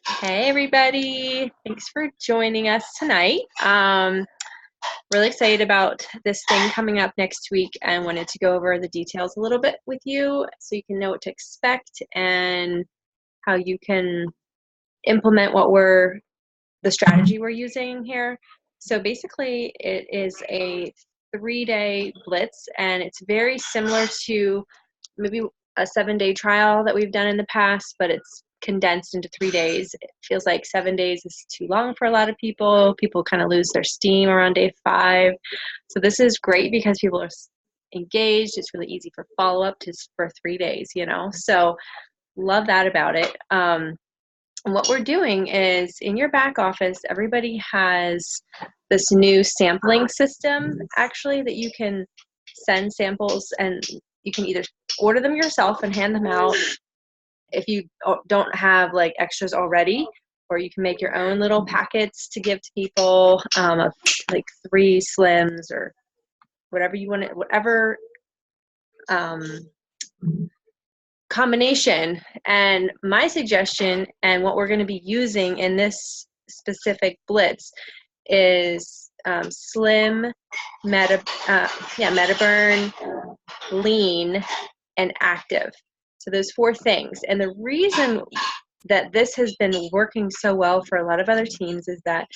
Hey everybody, thanks for joining us tonight. Really excited about this thing coming up next week and wanted to go over the details a little bit with you so you can know what to expect and how you can implement the strategy we're using here. So basically it is a 3-day blitz and it's very similar to maybe a 7-day trial that we've done in the past, but it's condensed into 3 days. It feels like 7 days is too long for a lot of people. People kind of lose their steam around day 5. So this is great because people are engaged. It's really easy for follow-up just for 3 days, So love that about it. What we're doing is in your back office, everybody has this new sampling system actually that you can send samples and you can either order them yourself and hand them out if you don't have like extras already, or you can make your own little packets to give to people of like 3 slims or whatever you want it, whatever combination. And my suggestion and what we're going to be using in this specific blitz is Slim, Metaburn, Lean, and Active. So those 4 things. And the reason that this has been working so well for a lot of other teams is that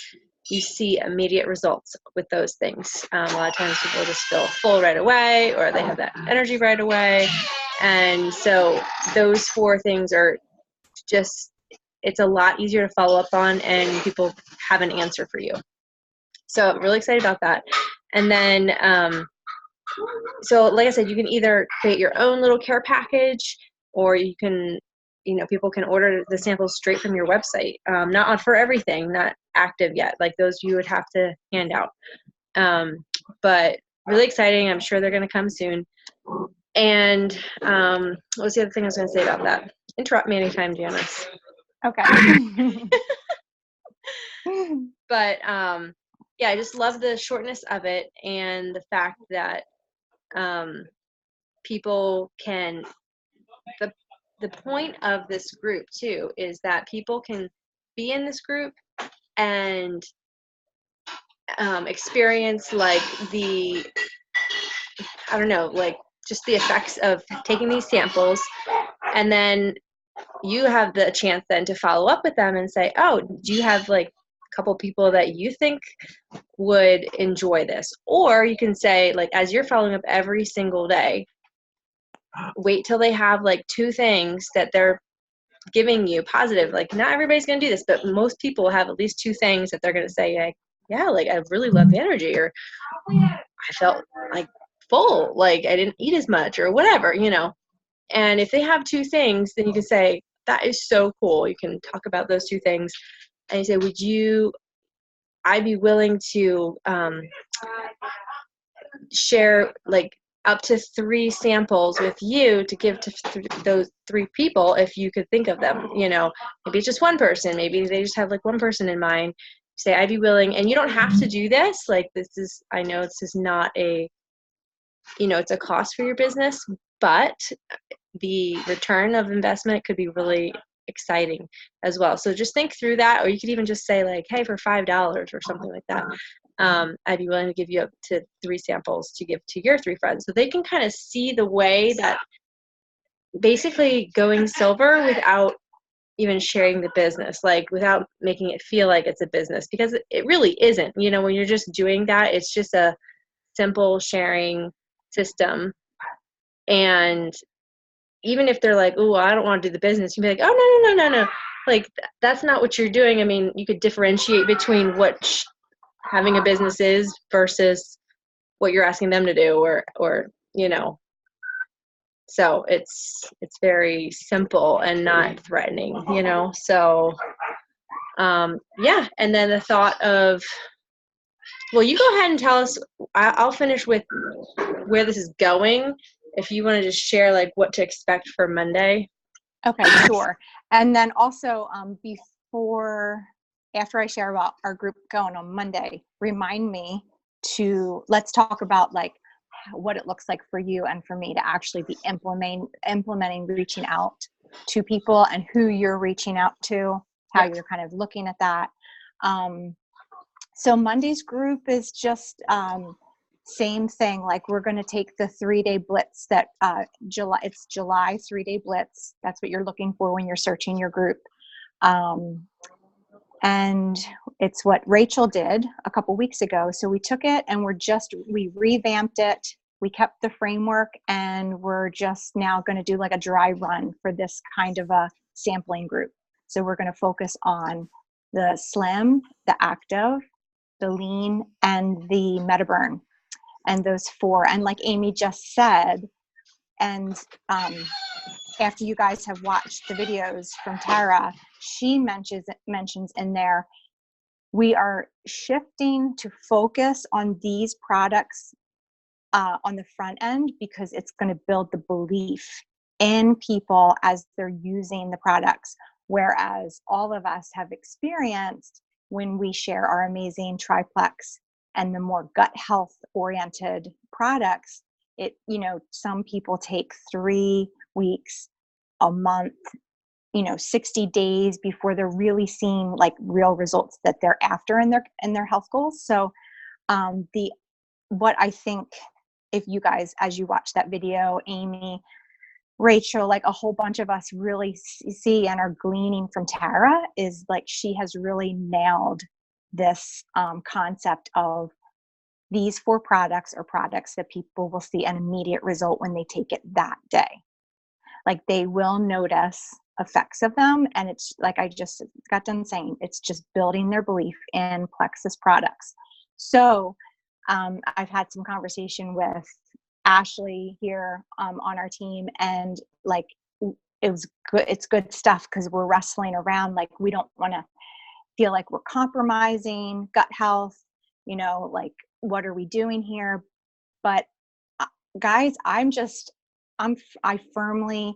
you see immediate results with those things. A lot of times people just feel full right away, or they have that energy right away. And so those 4 things are just, it's a lot easier to follow up on and people have an answer for you. So I'm really excited about that. And then, so like I said, you can either create your own little care package, or you can, people can order the samples straight from your website. Not on for everything, not active yet. Like those you would have to hand out. But really exciting. I'm sure they're going to come soon. And what was the other thing I was going to say about that? Interrupt me anytime, Janice. Okay. But yeah, I just love the shortness of it and the fact that people can, the point of this group too is that people can be in this group and experience like like just the effects of taking these samples, and then you have the chance then to follow up with them and say, oh, do you have like a couple people that you think would enjoy this? Or you can say, like, as you're following up every single day, wait till they have like 2 things that they're giving you positive. Like, not everybody's going to do this, but most people have at least 2 things that they're going to say, like, yeah, like I really love the energy, or I felt like full, like I didn't eat as much, or whatever, And if they have 2 things, then you can say, that is so cool. You can talk about those 2 things. And you say, I'd be willing to share like up to 3 samples with you to give to those 3 people if you could think of them. Maybe it's just one person. Maybe they just have like one person in mind. Say, I'd be willing. And you don't have to do this. Like, I know this is not it's a cost for your business, but the return of investment could be really exciting as well. So just think through that, or you could even just say like, hey, for $5 or something like that, I'd be willing to give you up to 3 samples to give to your 3 friends. So they can kind of see the way that basically going silver without even sharing the business, like without making it feel like it's a business, because it really isn't. When you're just doing that, it's just a simple sharing system. And even if they're like, oh, I don't want to do the business, you'd be like, oh, no. Like, that's not what you're doing. I mean, you could differentiate between what having a business is versus what you're asking them to do, or so it's very simple and not threatening, So, yeah. And then the thought of, well, you go ahead and tell us. I'll finish with where this is going. If you want to just share like what to expect for Monday. Okay, sure. And then also after I share about our group going on Monday, remind me let's talk about like what it looks like for you and for me to actually be implementing reaching out to people and who you're reaching out to. how Yep. you're kind of looking at that. So Monday's group is just same thing. Like we're going to take the 3-day blitz that July 3-day blitz. That's what you're looking for when you're searching your group. And it's what Rachel did a couple weeks ago. So we took it and we revamped it. We kept the framework, and we're just now going to do like a dry run for this kind of a sampling group. So we're going to focus on the slim, the active, the lean, and the metaburn, and those 4. And like Amy just said, and after you guys have watched the videos from Tara, she mentions in there, we are shifting to focus on these products on the front end, because it's going to build the belief in people as they're using the products. Whereas all of us have experienced, when we share our amazing triplex and the more gut health oriented products, some people take 3 weeks, a month, 60 days before they're really seeing like real results that they're after in their health goals. So what I think, if you guys, as you watch that video, Amy, Rachel, like a whole bunch of us really see and are gleaning from Tara, is like she has really nailed this concept of these 4 products are products that people will see an immediate result when they take it that day. Like they will notice effects of them. And it's like I just got done saying, it's just building their belief in Plexus products. So I've had some conversation with Ashley here on our team, and like it was good. It's good stuff, because we're wrestling around. Like we don't want to feel like we're compromising gut health. Like what are we doing here? But guys, I firmly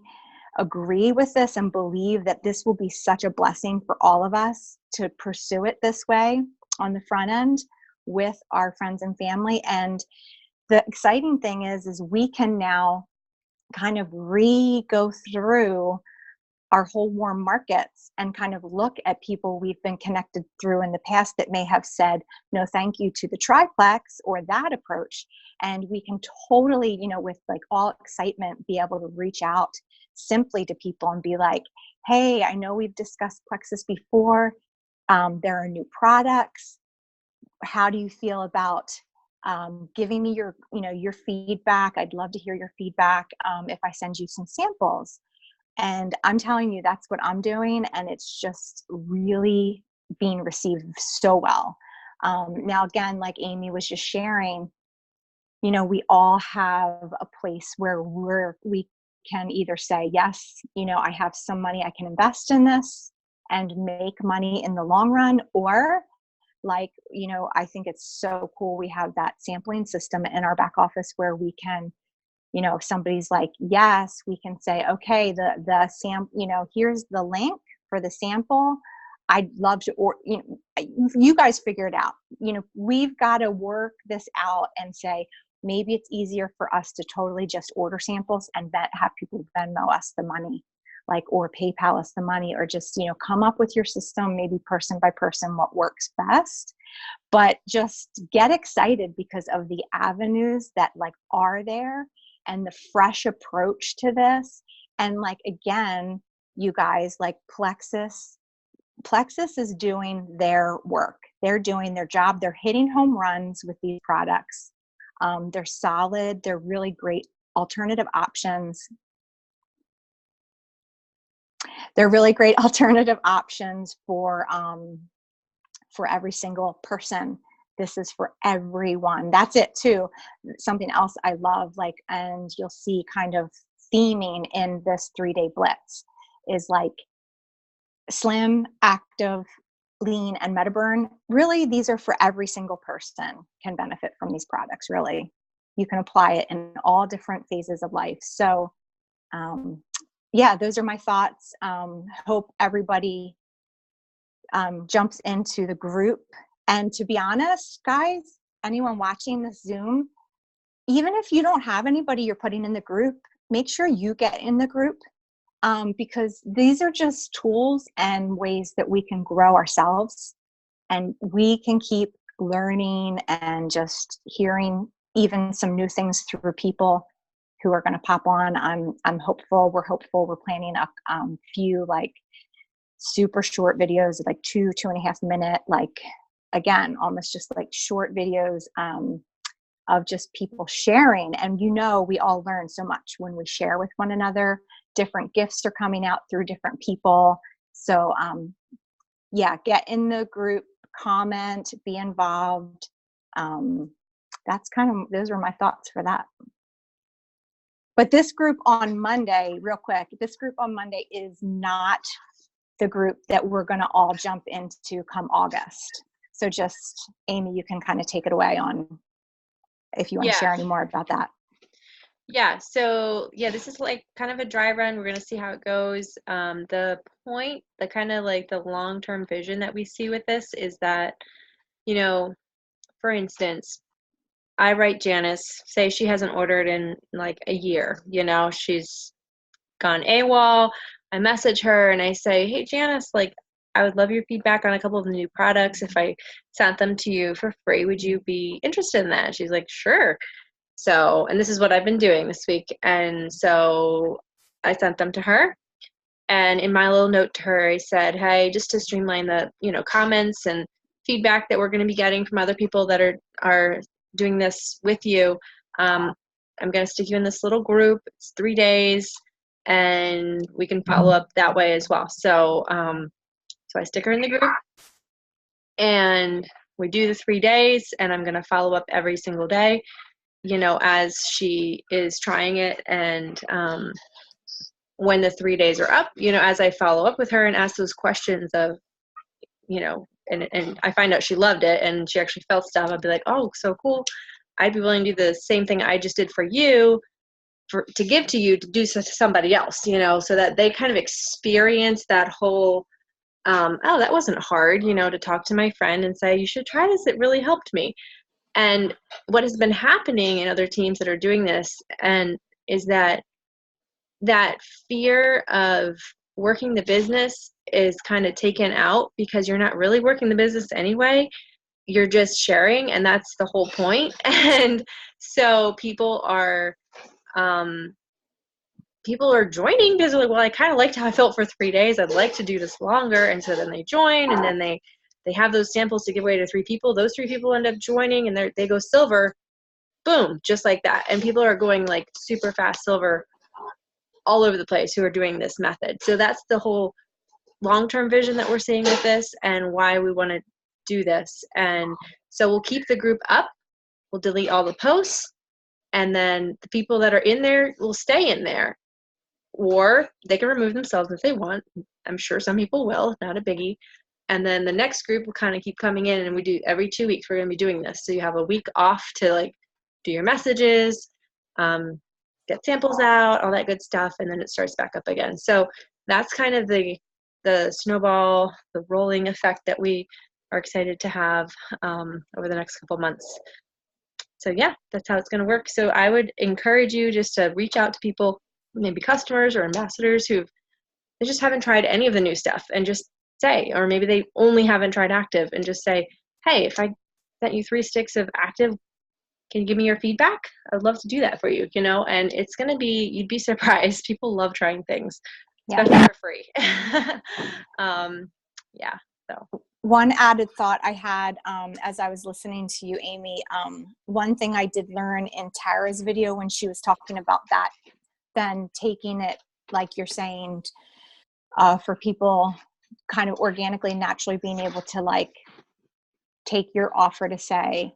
agree with this and believe that this will be such a blessing for all of us to pursue it this way on the front end with our friends and family. And the exciting thing is we can now kind of go through our whole warm markets and kind of look at people we've been connected through in the past that may have said no thank you to the triplex or that approach. And we can totally, with like all excitement, be able to reach out simply to people and be like, hey, I know we've discussed Plexus before. There are new products. How do you feel about giving me your feedback? I'd love to hear your feedback if I send you some samples. And I'm telling you, that's what I'm doing. And it's just really being received so well. Now, again, like Amy was just sharing, we all have a place where we can either say, yes, I have some money I can invest in this and make money in the long run, or like, I think it's so cool we have that sampling system in our back office where we can, if somebody's like, yes, we can say, okay, here's the link for the sample. I'd love to, or, you guys figure it out. We've got to work this out and say, maybe it's easier for us to totally just order samples and have people Venmo us the money, or PayPal us the money, or just, come up with your system, maybe person by person, what works best. But just get excited because of the avenues that are there and the fresh approach to this. And again, you guys, Plexus is doing their work. They're doing their job. They're hitting home runs with these products. They're solid. They're really great alternative options. They're really great alternative options for every single person. This is for everyone. That's it too. Something else I love, and you'll see kind of theming in this 3-day blitz is slim, active, lean, and metaburn. Really, these are for every single person can benefit from these products. Really, you can apply it in all different phases of life. So, yeah, those are my thoughts. Hope everybody jumps into the group. And to be honest, guys, anyone watching this Zoom, even if you don't have anybody you're putting in the group, make sure you get in the group because these are just tools and ways that we can grow ourselves, and we can keep learning and just hearing even some new things through people who are going to pop on. I'm hopeful. We're hopeful. We're planning a few like super short videos, like 2.5 minute, like again, almost just like short videos of just people sharing. And we all learn so much when we share with one another. Different gifts are coming out through different people. So yeah, get in the group, comment, be involved. That's those are my thoughts for that. But this group on Monday, real quick, this group on Monday is not the group that we're going to all jump into come August. So just, Amy, you can kind of take it away on if you want to share any more about that. Yeah, so this is like kind of a dry run. We're going to see how it goes. The point, the kind of like the long-term vision that we see with this is that, for instance, I write Janice, say she hasn't ordered in like a year, she's gone AWOL. I message her and I say, hey, Janice, like, I would love your feedback on a couple of the new products. If I sent them to you for free, would you be interested in that? She's like, sure. So, and this is what I've been doing this week. And so I sent them to her. And in my little note to her, I said, hey, just to streamline the, comments and feedback that we're going to be getting from other people that are doing this with you, I'm going to stick you in this little group. It's 3 days, and we can follow up that way as well. So, so I stick her in the group, and we do the 3 days, and I'm going to follow up every single day, as she is trying it. And when the 3 days are up, as I follow up with her and ask those questions of, and I find out she loved it and she actually felt stuff, I'd be like, oh, so cool. I'd be willing to do the same thing I just did for you to give to you to do to somebody else, so that they kind of experience that whole, oh, that wasn't hard, to talk to my friend and say, you should try this. It really helped me. And what has been happening in other teams that are doing this and is that fear of working the business is kind of taken out because you're not really working the business anyway. You're just sharing, and that's the whole point. And so people are joining because they're like, well, I kind of liked how I felt for 3 days. I'd like to do this longer. And so then they join, and then they have those samples to give away to 3 people. Those 3 people end up joining, and they go silver, boom, just like that. And people are going like super fast silver all over the place who are doing this method. So that's the whole long-term vision that we're seeing with this and why we want to do this. And so we'll keep the group up. We'll delete all the posts, and then the people that are in there will stay in there, or they can remove themselves if they want. I'm sure some people will, not a biggie. And then the next group will kind of keep coming in, and we do every 2 weeks. We're going to be doing this. So you have a week off to like do your messages, get samples out, all that good stuff, and then it starts back up again. So that's kind of the snowball, the rolling effect that we are excited to have over the next couple months. So yeah, that's how it's going to work. So I would encourage you just to reach out to people, maybe customers or ambassadors they just haven't tried any of the new stuff, and just say, or maybe they only haven't tried Active, and just say, hey, if I sent you 3 sticks of Active, can you give me your feedback? I'd love to do that for you, and it's going to be, you'd be surprised. People love trying things, especially for free. Yeah. So one added thought I had as I was listening to you, Amy, one thing I did learn in Tara's video when she was talking about that, then taking it, like you're saying, for people kind of organically, naturally being able to like take your offer to say,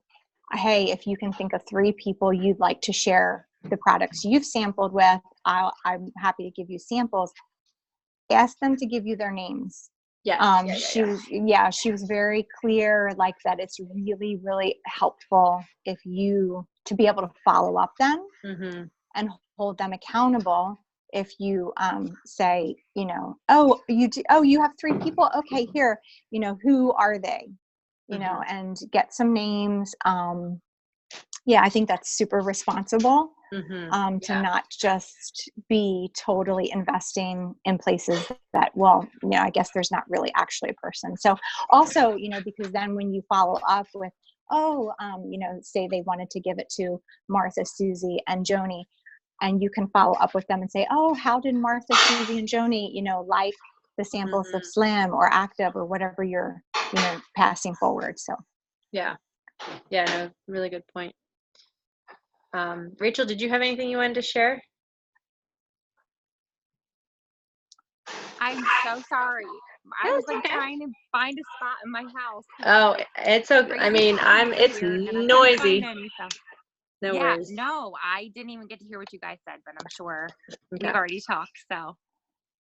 hey, if you can think of 3 people you'd like to share the products you've sampled with, I'm happy to give you samples. Ask them to give you their names. She was very clear, like that it's really, really helpful to be able to follow up then and hold them accountable. If you say, oh, you have 3 people. Okay, here, who are they? And get some names. Yeah, I think that's super responsible. To Yeah. not just be totally investing in places that, well, I guess there's not really actually a person. So also, because then when you follow up with, say they wanted to give it to Martha, Susie, and Joni, and you can follow up with them and say, oh, how did Martha, Susie, and Joni, like the samples of Slim or Active or whatever you're, passing forward. So Yeah. Yeah, no, really good point. Rachel, did you have anything you wanted to share? I'm so sorry. I was like trying to find a spot in my house. Oh, it's okay. I mean, it's noisy. No worries. No, I didn't even get to hear what you guys said, but I'm sure Okay. we've already talked. So,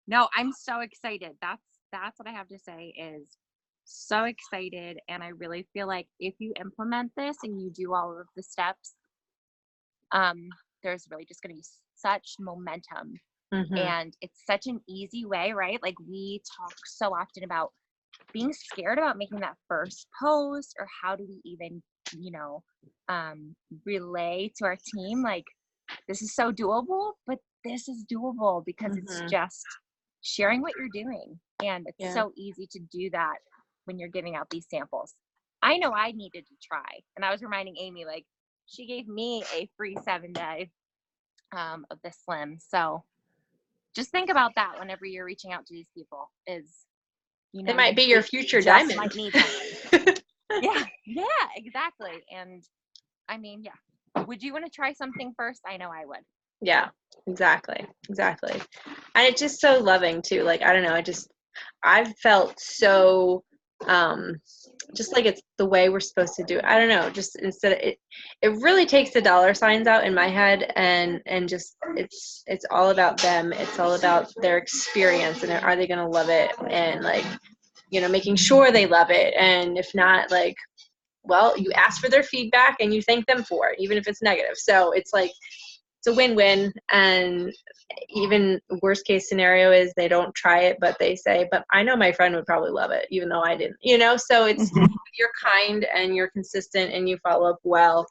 no, I'm so excited. That's what I have to say is so excited. And I really feel like if you implement this and you do all of the steps, there's really just going to be such momentum. And it's such an easy way, right? Like we talk so often about being scared about making that first post, or how do we even, relay to our team, like, this is so doable, but this is doable because it's just sharing what you're doing. And it's so easy to do that when you're giving out these samples. I know I needed to try. And I was reminding Amy, like, she gave me a free 7-day of the Slim. So just think about that whenever you're reaching out to these people, is, it might be your future diamond. Might need something. yeah, exactly. And I mean, would you want to try something first? I know I would. Yeah, exactly. And it's just so loving too. Like, I don't know, I've felt so just like it's the way we're supposed to do it. I don't know, just instead of it really takes the dollar signs out in my head, and just it's all about them. It's all about their experience, and are they going to love it, and like, making sure they love it. And if not, like, well, you ask for their feedback and you thank them for it, even if it's negative. So it's like, it's a win-win. And even worst case scenario is they don't try it, but they say, but I know my friend would probably love it, even though I didn't, so it's, you're kind and you're consistent and you follow up well.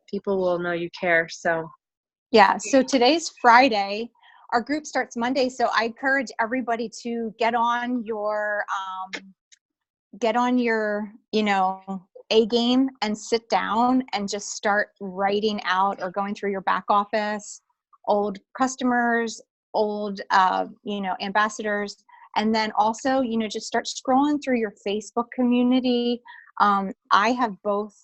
People will know you care. So yeah. So today's Friday. Our group starts Monday. So I encourage everybody to get on your, A game and sit down and just start writing out or going through your back office, old customers, old, ambassadors. And then also, just start scrolling through your Facebook community. I have both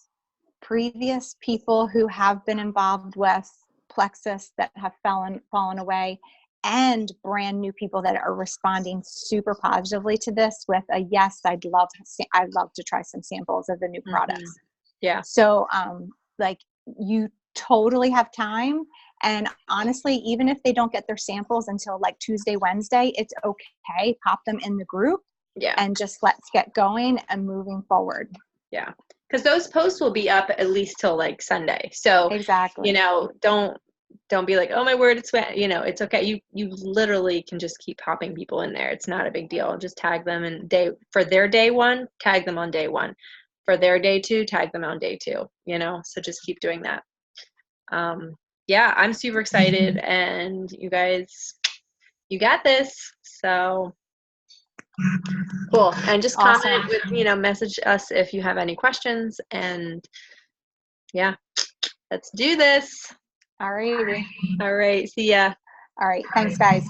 previous people who have been involved with Plexus that have fallen away, and brand new people that are responding super positively to this with a yes, I'd love to try some samples of the new products. Yeah. So like, you totally have time. And honestly, even if they don't get their samples until like Tuesday, Wednesday, it's okay. Pop them in the group. Yeah. And just let's get going and moving forward. Yeah. Because those posts will be up at least till like Sunday. So exactly. Don't be like, oh my word, it's it's okay. You literally can just keep popping people in there. It's not a big deal. Just tag them, and for their day one, tag them on day one. For their day two, tag them on day two. So just keep doing that. Yeah, I'm super excited, and you guys, you got this. So cool. And just comment with, message us if you have any questions, and yeah, let's do this. All right. All right. See ya. All right. Thanks, guys.